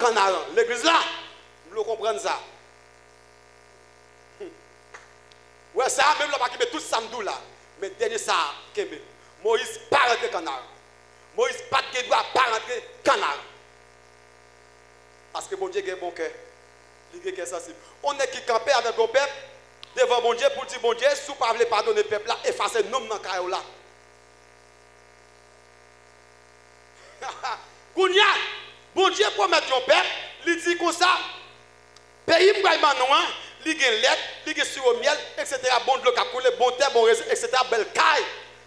canard. L'église là, vous comprenez ça. Ouais, ça, même là, pas tout samedi là. Mais dernier ça, Moïse pas rentré canard. Moïse pas de droit pas rentrer canard. Parce que bon Dieu a un bon cœur. Il a un cœur sensible. On est qui campait avec le peuple devant bon Dieu pour dire bon Dieu, si vous ne voulez pas pardonner le peuple là, effacez le nom dans le caillou là. Kounia, bon Dieu promet ton peuple, il dit comme ça, pays m'gaïman non, il y a une lettre, il y a sur le miel, etc. Bon de l'eau qui a coulé, bon terre, bon raisin, etc. Belle caille.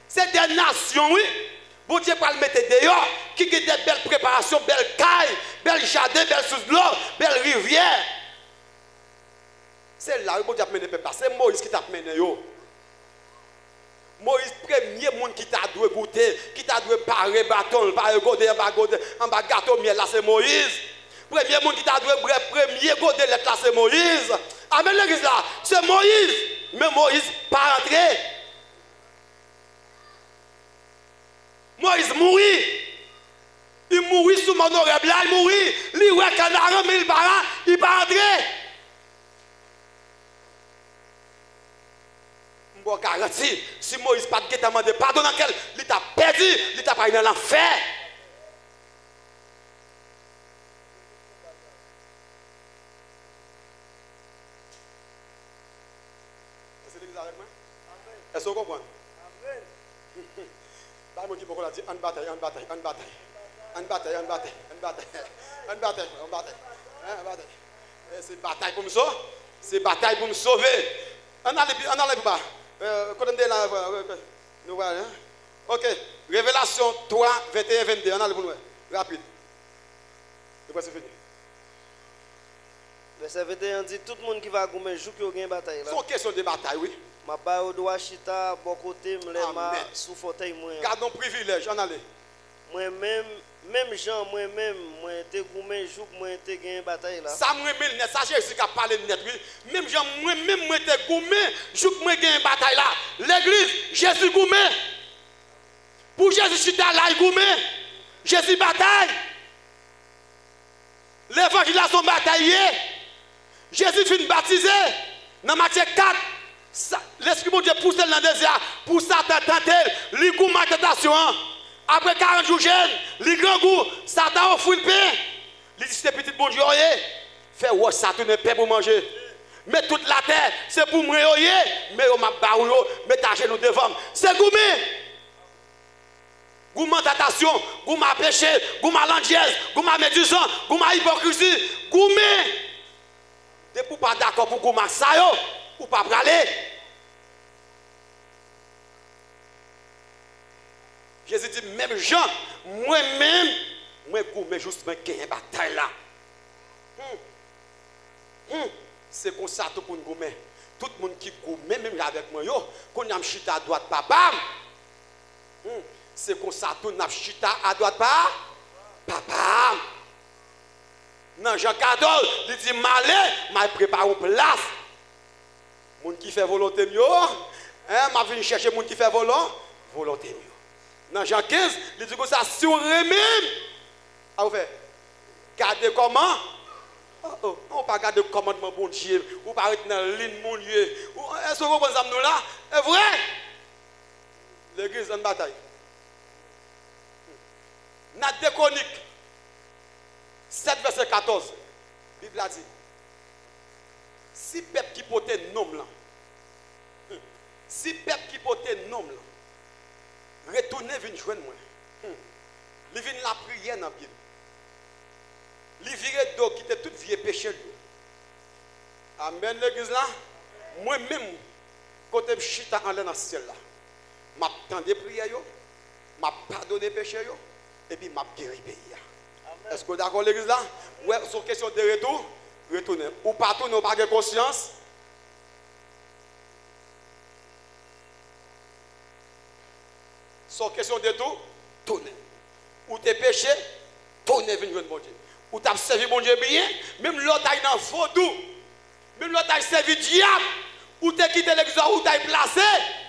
C'est des nations, oui. Bon Dieu va le mettre dehors, qui a des belles préparations, belles cailles, belles jardins, belles sources de l'eau, belles rivières. C'est là où bon Dieu a mené le peuple. C'est Moïse qui t'a mené. Moïse, premier monde qui t'a dû goûter, qui t'a dû parer bâton, parer godé, en bas gâteau miel là, c'est Moïse. Premier monde qui t'a dû premier godé là, c'est Moïse. Amen l'église là, c'est Moïse. Mais Moïse pas rentré. Moïse mourit. Il mourit sous mon honorable là, il mourit. Il ouais canard, mais il pas rentré. Je garantis, si Moïse n'a pas demandé pardon dans quel, il t'a perdu, il t'a pas dans l'enfer. Est-ce que vous êtes avec moi? Est-ce que vous comprenez? Là, je dis beaucoup là, en bataille. C'est bataille pour me sauver. C'est bataille pour me sauver. On allait pas. Nous voilà. Ok. Révélation 3, 21, 22. On allait pour nous. Rapide. C'est fini. Verset 21 dit tout le monde qui va gommer joue qui a une bataille là. C'est une question de bataille, oui. Ma ba au doit chita bon côté me ma sous fauteuil moi. Gardons privilège, on allait. Moi même Jean moi te gommer joue moi te gagne bataille là. Ça me remet net, ça Jésus qui a parlé net oui. Même Jean moi te gommer joue moi gagne bataille là. L'église Jésus gommer. Pour Jésus chita là il gommer. Jésus bataille. L'évangile là sont bataillés. Jésus finit baptisé. Dans Matthieu 4, l'Esprit de Dieu pousse dans le désert pour Satan tenter, il goûte ma tentation. Après 40 jours jeune, il grand goût, Satan offre le pain. Il dit c'est petit bon Dieu, fait ouais Satan ne pain pour manger. Mais toute la terre, c'est pour me mais on m'a barré, mais t'as genou devant. C'est gourmet. Gourmet tentation, gourmet péché, gourmet landièse, gourmet médusant, gourmet hypocrisie, gourmet. De pour pas d'accord pour gourmet ça yo, ou pas praler. Jésus dit même Jean, moi-même, moi gourmet justement gagner bataille là. C'est comme ça tout pour nous gourmet. Tout le monde qui gourmet même avec moi yo, qu'on a chita à droite papa. C'est comme ça tout n'a chita à droite papa. Non, Jean 14, il dit malé, m'a préparé une place. Moun qui fait volonté mieux, m'a venu chercher moun qui fait volonté mieux. Dans Jean 15, il dit que ça, si on remet, vous faites, gardez comment? On ne pas garder le commandement bon Dieu, ou pas être dans la ligne mon Dieu. Est-ce que vous comprenez nous là? C'est vrai? L'église en bataille. Dans 2 Chroniques 7, verset 14, la Bible a dit, si peuple qui porte nom là, si peuple qui porte nom là, retournez venir joindre moi. Il vient la prière dans la Bible. Il vient d'eau qui était tout vieux péché. Amen l'église là. Moi-même, quand je suis en l'air dans le ciel là, je m'attends des prières, je pardonne péché et puis je guéris pays. Est-ce que vous êtes d'accord l'église là? Ouais, sur question de retour, retournez. Ou partout, nous n'avons pas de conscience. Sur question de tout, tournez. Ou tes péchés, tournez vers le bon Dieu. Ou tu as servi bon Dieu bien, même l'autre est dans le vaudou, même l'autre a servi diable, ou tu as quitté l'église, ou tu as placé,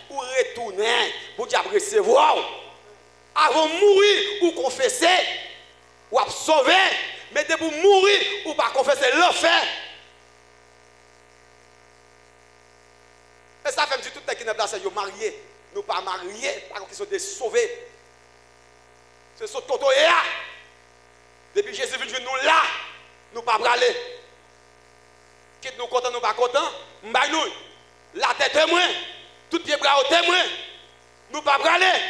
ou retourner pour Dieu recevoir. Avant de mourir ou confesser, ou sauver, mais de pour mourir ou pas confesser l'enfer. Et ça fait tout le temps qui n'est pas là, c'est mariés. Nous pas mariés, parce qu'ils sont des sauvés. C'est ce toto là. Depuis Jésus vient nous là, nous pas braler. Quitte nous contents, nous pas contents, nous la tête témoin, tout pied bras au témoin, nous pas braler.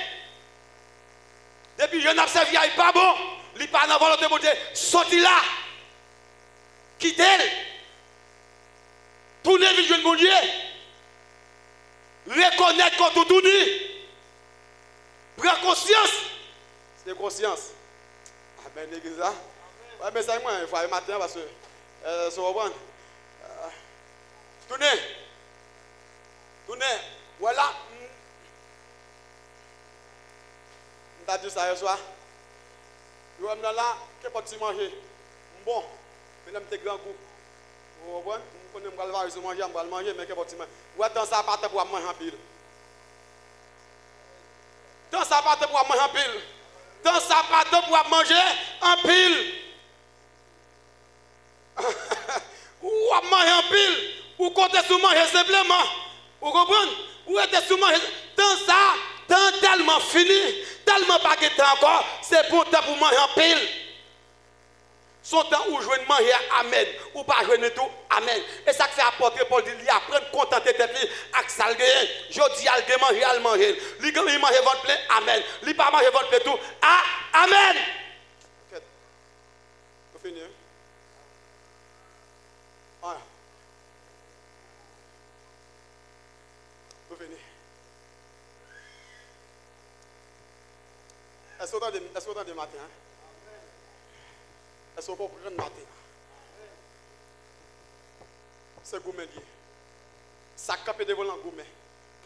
Depuis je n'ai servi, il pas bon, il pas dans la volonté de Dieu, sorti là, quittez-le, tournez vite mon Dieu, reconnaître qu'on tout tourne, prends conscience, c'est conscience. Amen, l'église là. Ouais, mais ça, moi, il faut aller matin parce que, ça va prendre. Tournez, voilà. On a dit ça hier soir. Je vais là, qu'est-ce que tu manges? Bon, je vais grand goût. Vous comprenez? Je vais manger, mais qu'est-ce que tu manges? Ou attends ça, pas pour manger en pile. Dans ça, pas pour manger en pile. Dans ça, pas pour manger en pile. Ou à manger en pile. Ou compter sur manger simplement. Vous comprenez? Ou était sur manger. Dans ça, dans tellement fini, tellement pas de temps encore, c'est bon temps pour manger en pile. Son temps où je vais manger, amen. Ou pas jouer tout, amen. Et ça fait apporter Paul dit, il apprend à contenter tête avec ça. Je dis, il manger, il manger. Il mange votre plein, amen. Il pas manger votre plein tout, amen. Vous finissez? Voilà. Vous finissez? Est-ce qu'on a des matins? Est-ce qu'on peut prendre le matin? C'est gourmet lié. Ça capte devant le gourmet.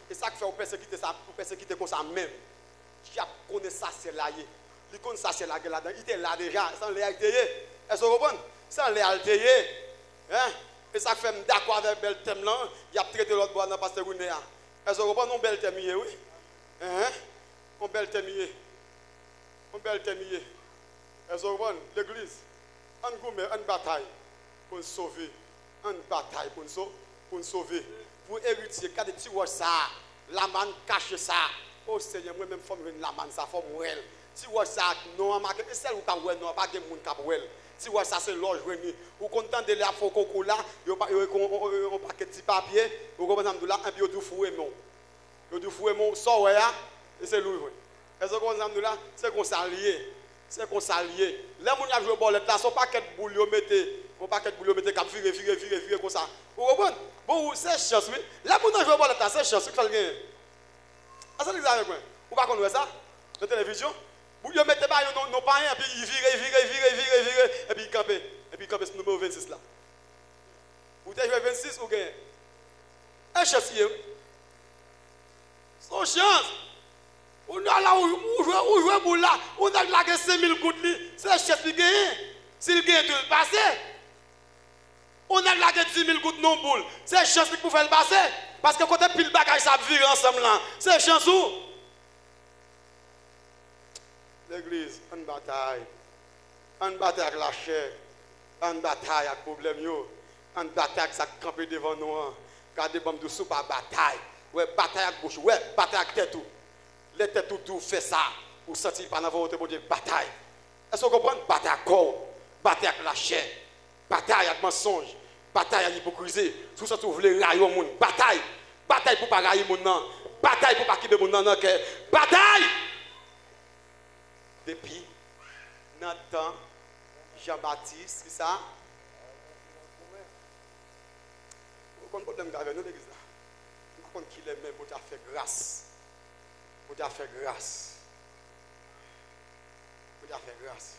Et ça fait persécuter ça, pour persécuter comme ça même. Qui a connu ça, c'est là. Il connaît ça, c'est là. Il était là déjà. Sans les altérés. Est-ce que vous comprenez? Sans les altérés. Hein? Et ça fait d'accord avec bel thème là. Il a traité l'autre bois dans le pasteur Gounéa. Est-ce que vous comprenez? Un bel thème, oui. Hein? Un bel thème. Un bel thème. Est-ce que vous comprenez? L'église. On gourmet, une bataille pour nous sauver. Une bataille pour nous sauver. Pour hériter, quand tu vois ça, la manne cache ça. Oh Seigneur, moi-même, il faut me la manne, ça faut mourir. Tu vois ça, non, c'est celle où tu as non, pas de monde qui a mourir. Tu vois ça, c'est l'orge venu. Ou content de la coco là, il y a un paquet de petits papiers, ou comme ça, là, un peu de fouet, mon. De fouet, mon, ça, ouais, et c'est lui. Est-ce que là, c'est qu'on s'allie. C'est qu'on s'allie. Là, on a joué au bol, là, son paquet de bouillon, mon paquet de bouillon, mettez, cap, virer, comme ça. Vous comprenez? Bon, c'est chance, oui. Là, on a joué au bol, là, c'est chance, qu'il faut le gagner. Est-ce que vous avez quoi? Vous ne connaissez pas ça? La télévision? Vous mettez pas nos parents, et puis ils virent, et puis ils campent. Et puis ils campent sur le numéro 26 là. Vous avez joué 26 ou gagnez? Un chancier. Son chance. On a là où jouer pour là, on a là 5000 gouttes, c'est le chef qui gagne. S'il gagne, tout le passé. On a là 10 000 gouttes non boule, c'est le chef qui peut faire le passer. Parce que quand on pile bagage, ça vire ensemble là. C'est chance où? L'église, une bataille. Une bataille avec la chair. Une bataille avec le problème. Une bataille avec ça qui campe devant nous. Regardez, bon, de sous par bataille. Ouais, bataille avec bouche. Ouais, bataille avec tête. Les têtes tout fait ça. Pour sentir par la volonté de Dieu. Bataille. Est-ce que vous comprenez? Bataille avec corps. Bataille avec la chair. Bataille avec mensonge. Bataille avec hypocrisie. Tout ça, vous voulez railler au monde. Bataille. Bataille pour ne pas railler le monde. Bataille pour ne pas quitter le monde dans le cœur. Bataille. Depuis Nathan, Jean-Baptiste, c'est ça? Vous comprenez le problème avec nous, l'église là? Vous comprenez qu'il est même pour te faire grâce. Pour te faire grâce. Pour te faire grâce.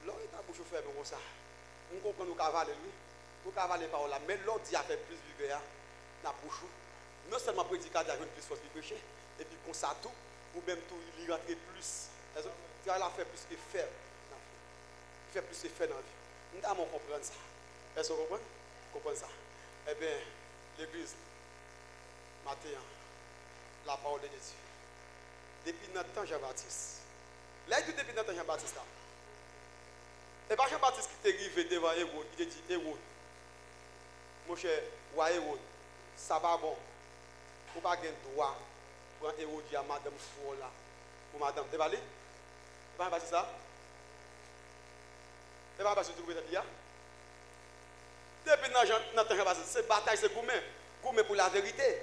L'or est à bouche ferme comme ça. On comprend nous cavaler lui. Nous cavaler par là. Mais l'or dit à faire plus vivre dans la bouche. Non seulement prédicateur avec plus force du péché. Et puis comme ça tout, ou même tout, il rentre plus. Tu vas faire plus effet. Il fait plus effet dans la vie. Nous devons comprendre ça. Est-ce que vous comprenez? Comprenez ça. Eh bien, l'église, matin, la parole de Dieu. Depuis notre temps, Jean-Baptiste, Là, tout depuis dans Jean-Baptiste. Et pas Jean-Baptiste qui t'est arrivé devant Hérode, qui t'a dit Hérode, mon cher, ouais Hérode, ça va bon. Vous n'avez pas de droit pour Hérode à madame Fola. Pour madame, t'es pas allé? Tu n'as pas dit ça? Tu n'as pas dit ça? Depuis dans Jean-Baptiste, c'est bataille, c'est gourmet pour la vérité.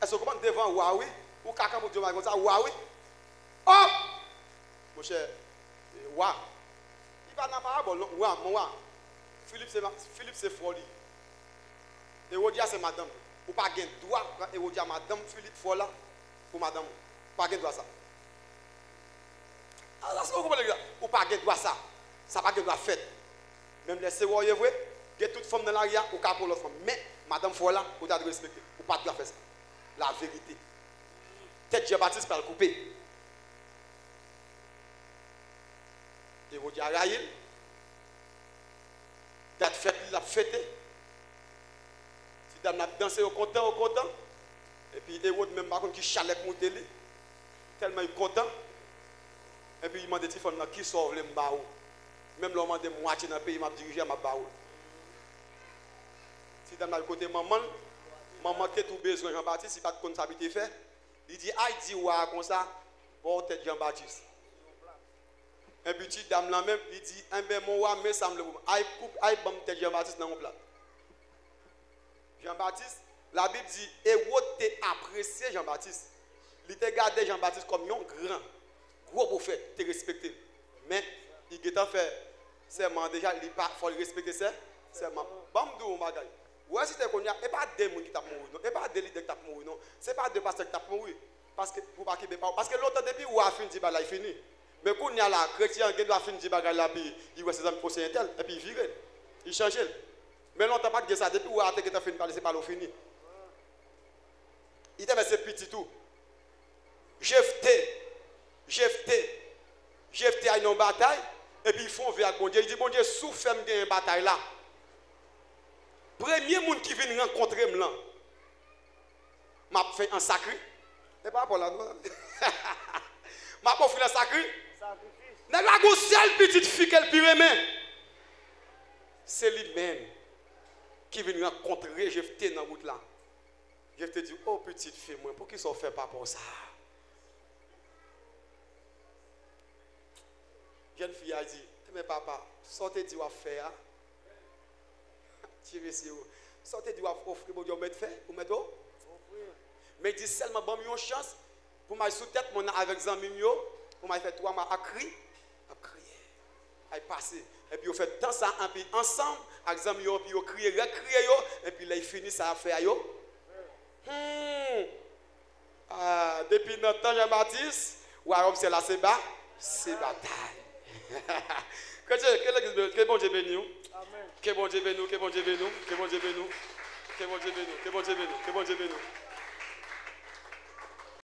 Est-ce que vous comprenez devant Huawei? Ou caca pour Dieu, comme ça, Huawei? Oh! Mon cher, Huawei. Il va dans la parabole, non? Huawei. Philippe, c'est folie. Hérodia, c'est madame. Ou pas gain droit pour Hérodia, madame Philippe Fola. Pour madame. Pas gain droit ça. Alors, c'est ce que vous comprenez, ou pas gain droit ça. Ça pas gain droit fait. Même les séroyers, vrai, il y a toute femme dans l'arrière, ou pas pour l'autre femme. Mais madame Fola, vous devez respecter. Ou pas de faire ça. La vérité. Tête Jean-Baptiste par le couper. Hérodia Raïl. Date fête, il a fêté. Si dame a dansé au content. Et puis Hérode même par contre qui chalait pour télé. Tellement il est content. Et puis il m'a dit qui sauve les mbaou. Même l'homme m'a dit moitié dans le pays, il m'a dirigé à ma baou. Si dame a le côté maman qui a tout besoin Jean-Baptiste, il n'a pas de comptabilité fait. Il dit ah, il dit ouais comme ça, bon tête Jean-Baptiste. Et puis petite dame là même, il dit un ben mon roi mais ça me le aïe coupe aïe bam tête Jean-Baptiste dans mon plat. Jean-Baptiste, la Bible dit Hérode t'a apprécié Jean-Baptiste. Il t'a gardé Jean-Baptiste comme un gros prophète, t'a respecté. Mais il a fait serment déjà, il faut le respecter ça. Serment. Bam dou bagay. Ouais si tu connais, et pas des gens qui t'a mouru non, et pas des leaders qui t'a mouru non, c'est pas des pasteurs qui t'a mouru parce que pour pas qu'il parce que l'autre depuis ou a fini dit là il fini. Mais quand il y a la chrétien qui doit finir dit bagay là puis il voit ses amis conseiller tel et puis il vire. Il change. Mais longtemps pas que ça depuis ou a que tu fini parler c'est pas le fini. Il était c'est petit tout. Jephté a une bataille et puis ils font vers bon Dieu. Il dit bon Dieu souffle une bataille là. Premier monde qui vient rencontrer moi m'a fait un sacré. C'est pas pour la m'a pas fait un sacré. N'a pas une seule petite fille qu'elle peut aimer. C'est lui-même qui vient rencontrer Jephté dans la route là. Jephté dit oh petite fille moi pour qui ça fait pas pour ça. Jeune fille a dit mais papa sortez du à faire. Tirez sur vous. Sortez du à offrir pour Dieu mettre fait ou mettre au. Mais il dit seulement bon une chance pour ma sous tête mon avec zami yo pour m'a faire 3 mois à crier. À passer et puis on fait tant ça un peu ensemble avec zami yo puis yo crier yo et puis là il finit ça à faire yo. Depuis notre temps Jean-Baptiste ou alors c'est là c'est bataille. Que bon Dieu bénisse nous. Amen. Que bon Dieu bénisse nous, que bon Dieu bénisse nous, que bon Dieu bénisse nous, que bon Dieu bénisse nous, que bon Dieu bénisse nous, que bon Dieu bénisse nous.